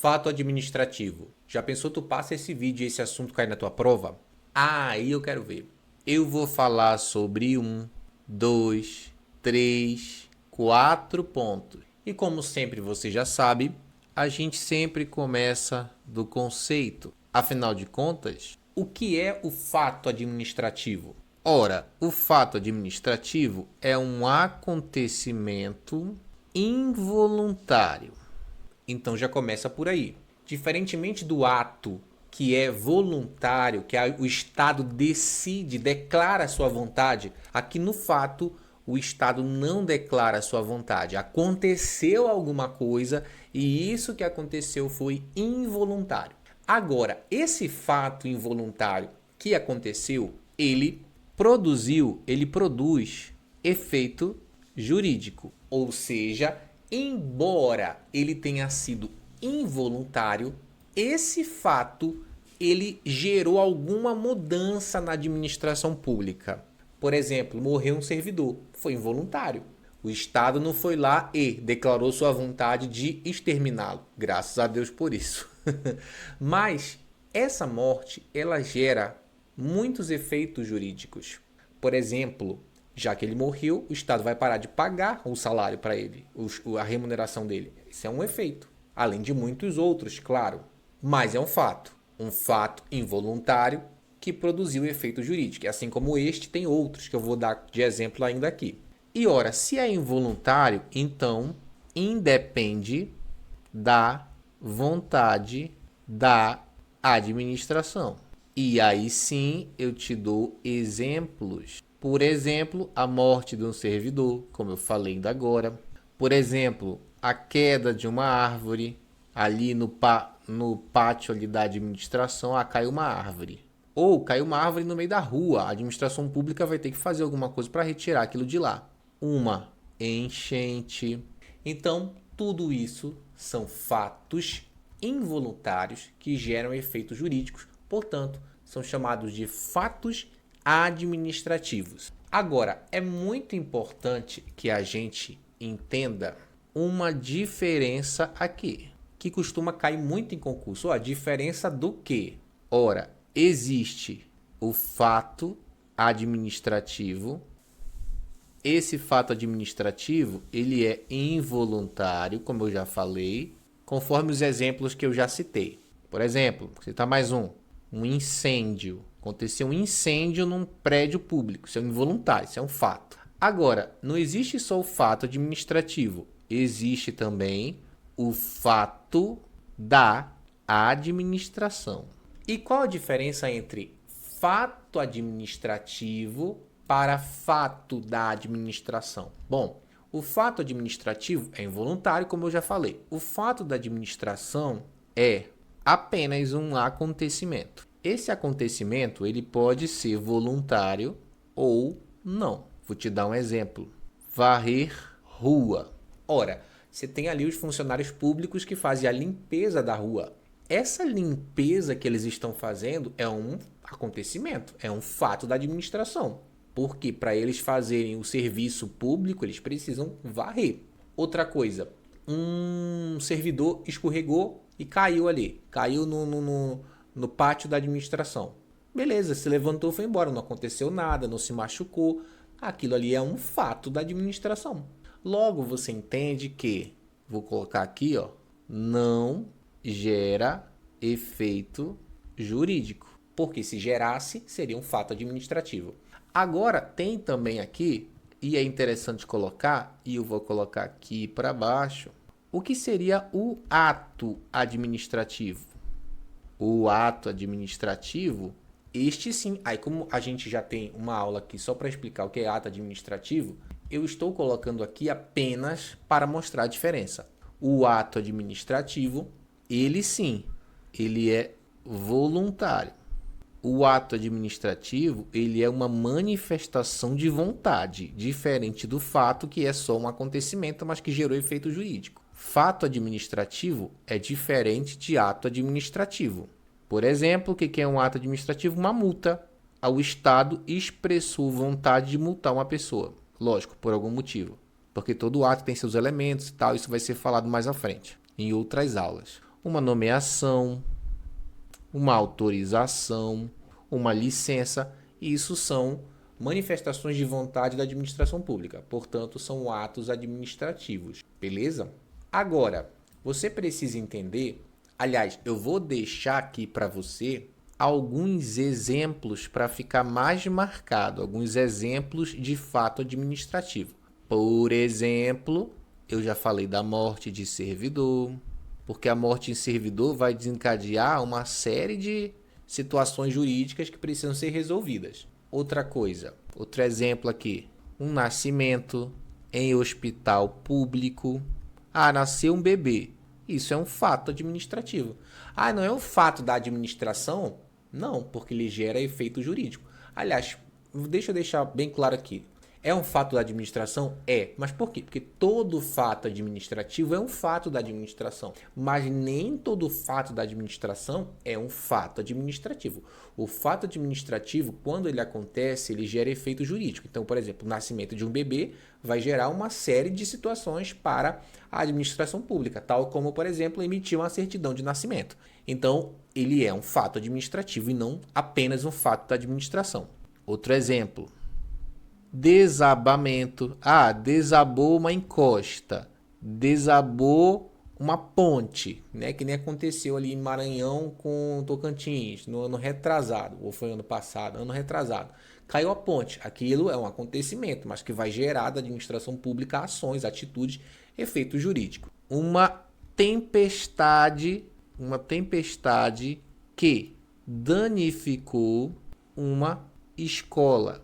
Fato administrativo. Já pensou tu passa esse vídeo e esse assunto cai na tua prova? Aí eu quero ver. Eu vou falar sobre 2, 3, 4 pontos. E como sempre você já sabe, a gente sempre começa do conceito. Afinal de contas, o que é o fato administrativo? Ora, o fato administrativo é um acontecimento involuntário. Então já começa por aí. Diferentemente do ato que é voluntário, que o Estado decide, declara sua vontade, aqui no fato o Estado não declara sua vontade. Aconteceu alguma coisa e isso que aconteceu foi involuntário. Agora, esse fato involuntário que aconteceu, ele produz efeito jurídico, ou seja, embora ele tenha sido involuntário, esse fato ele gerou alguma mudança na administração pública. Por exemplo, morreu um servidor, foi involuntário. O Estado não foi lá e declarou sua vontade de exterminá-lo. Graças a Deus por isso. Mas essa morte, ela gera muitos efeitos jurídicos. Por exemplo, já que ele morreu, o Estado vai parar de pagar o salário para ele, a remuneração dele. Isso é um efeito. Além de muitos outros, claro. Mas é um fato. Um fato involuntário que produziu efeito jurídico. Assim como este, tem outros que eu vou dar de exemplo ainda aqui. E ora, se é involuntário, então independe da vontade da administração. E aí sim eu te dou exemplos. Por exemplo, a morte de um servidor, como eu falei ainda agora. Por exemplo, a queda de uma árvore ali no pátio ali da administração, caiu uma árvore. Ou caiu uma árvore no meio da rua, a administração pública vai ter que fazer alguma coisa para retirar aquilo de lá. Uma enchente. Então, tudo isso são fatos involuntários que geram efeitos jurídicos, portanto, são chamados de fatos administrativos. Agora, é muito importante que a gente entenda uma diferença aqui, que costuma cair muito em concurso. A diferença do quê? Ora, existe o fato administrativo. Esse fato administrativo, ele é involuntário, como eu já falei, conforme os exemplos que eu já citei. Por exemplo, vou citar mais um incêndio. Aconteceu um incêndio num prédio público. Isso é involuntário, isso é um fato. Agora, não existe só o fato administrativo. Existe também o fato da administração. E qual a diferença entre fato administrativo para fato da administração? Bom, o fato administrativo é involuntário, como eu já falei. O fato da administração é apenas um acontecimento. Esse acontecimento ele pode ser voluntário ou não. Vou te dar um exemplo. Varrer rua. Ora, você tem ali os funcionários públicos que fazem a limpeza da rua. Essa limpeza que eles estão fazendo é um acontecimento, é um fato da administração. Porque para eles fazerem o serviço público, eles precisam varrer. Outra coisa, um servidor escorregou e caiu ali. Caiu no pátio da administração. Beleza, se levantou e foi embora. Não aconteceu nada, não se machucou. Aquilo ali é um fato da administração. Logo, você entende que, vou colocar aqui, não gera efeito jurídico. Porque se gerasse, seria um fato administrativo. Agora, tem também aqui, e é interessante colocar, e eu vou colocar aqui para baixo, o que seria o ato administrativo. O ato administrativo, este sim, aí como a gente já tem uma aula aqui só para explicar o que é ato administrativo, eu estou colocando aqui apenas para mostrar a diferença. O ato administrativo, ele sim, ele é voluntário. O ato administrativo, ele é uma manifestação de vontade, diferente do fato que é só um acontecimento, mas que gerou efeito jurídico. Fato administrativo é diferente de ato administrativo. Por exemplo, o que é um ato administrativo? Uma multa. O Estado expressou vontade de multar uma pessoa. Lógico, por algum motivo. Porque todo ato tem seus elementos e tal, isso vai ser falado mais à frente, em outras aulas. uma nomeação, uma autorização, uma licença. Isso são manifestações de vontade da administração pública. Portanto, são atos administrativos. Beleza? Agora, você precisa entender. Aliás, eu vou deixar aqui para você alguns exemplos para ficar mais marcado, alguns exemplos de fato administrativo. Por exemplo, eu já falei da morte de servidor, porque a morte em servidor vai desencadear uma série de situações jurídicas que precisam ser resolvidas. Outra coisa, outro exemplo aqui, um nascimento em hospital público. Nasceu um bebê. Isso é um fato administrativo. Não é um fato da administração? Não, porque ele gera efeito jurídico. Aliás, deixa eu deixar bem claro aqui. É um fato da administração? É. Mas por quê? Porque todo fato administrativo é um fato da administração. Mas nem todo fato da administração é um fato administrativo. O fato administrativo, quando ele acontece, ele gera efeito jurídico. Então, por exemplo, o nascimento de um bebê vai gerar uma série de situações para a administração pública, tal como, por exemplo, emitir uma certidão de nascimento. Então, ele é um fato administrativo e não apenas um fato da administração. Outro exemplo. Desabamento. Desabou uma encosta. Desabou uma ponte, né? Que nem aconteceu ali em Maranhão com Tocantins, no ano retrasado, ou foi ano passado, ano retrasado. Caiu a ponte. Aquilo é um acontecimento, mas que vai gerar da administração pública ações, atitudes, efeito jurídico. Uma tempestade que danificou uma escola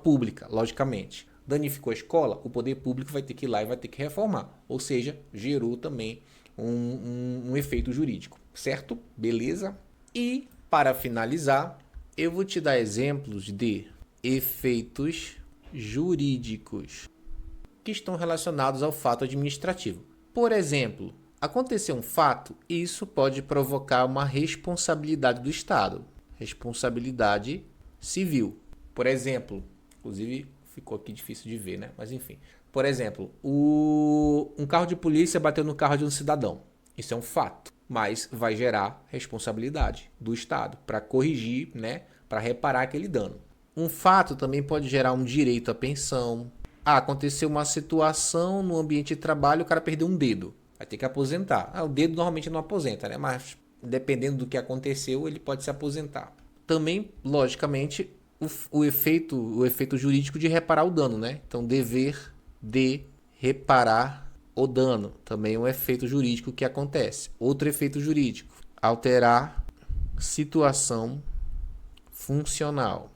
pública, logicamente. Danificou a escola, o poder público vai ter que ir lá e vai ter que reformar. Ou seja, gerou também um efeito jurídico, certo? Beleza? E, para finalizar, eu vou te dar exemplos de efeitos jurídicos que estão relacionados ao fato administrativo. Por exemplo, aconteceu um fato e isso pode provocar uma responsabilidade do Estado, responsabilidade civil. Por exemplo, inclusive ficou aqui difícil de ver, né? Mas enfim. Por exemplo, um carro de polícia bateu no carro de um cidadão. Isso é um fato, mas vai gerar responsabilidade do Estado para corrigir, né? Para reparar aquele dano. Um fato também pode gerar um direito à pensão. Aconteceu uma situação no ambiente de trabalho, o cara perdeu um dedo. Vai ter que aposentar. O dedo normalmente não aposenta, né? Mas dependendo do que aconteceu, ele pode se aposentar. Também, logicamente, o efeito jurídico de reparar o dano, né? Então, dever de reparar o dano. Também é um efeito jurídico que acontece. Outro efeito jurídico, alterar situação funcional.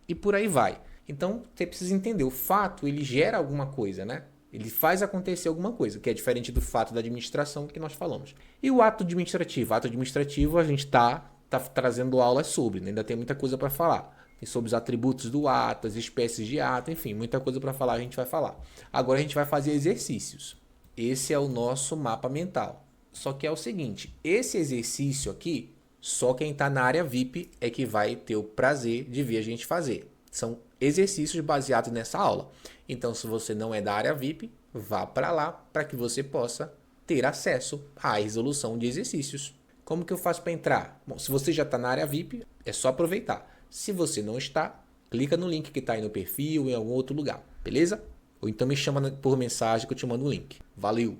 E por aí vai. Então, você precisa entender, o fato, ele gera alguma coisa, né? Ele faz acontecer alguma coisa, que é diferente do fato da administração que nós falamos. E o ato administrativo? Ato administrativo a gente tá trazendo aulas sobre, né? Ainda tem muita coisa para falar. Tem sobre os atributos do ato, as espécies de ato, enfim, muita coisa para falar, a gente vai falar. Agora a gente vai fazer exercícios. Esse é o nosso mapa mental. Só que é o seguinte, esse exercício aqui, só quem está na área VIP é que vai ter o prazer de ver a gente fazer. São exercícios baseados nessa aula. Então, se você não é da área VIP, vá para lá para que você possa ter acesso à resolução de exercícios. Como que eu faço para entrar? Bom, se você já está na área VIP, é só aproveitar. Se você não está, clica no link que está aí no perfil, em algum outro lugar, beleza? Ou então me chama por mensagem que eu te mando o link. Valeu!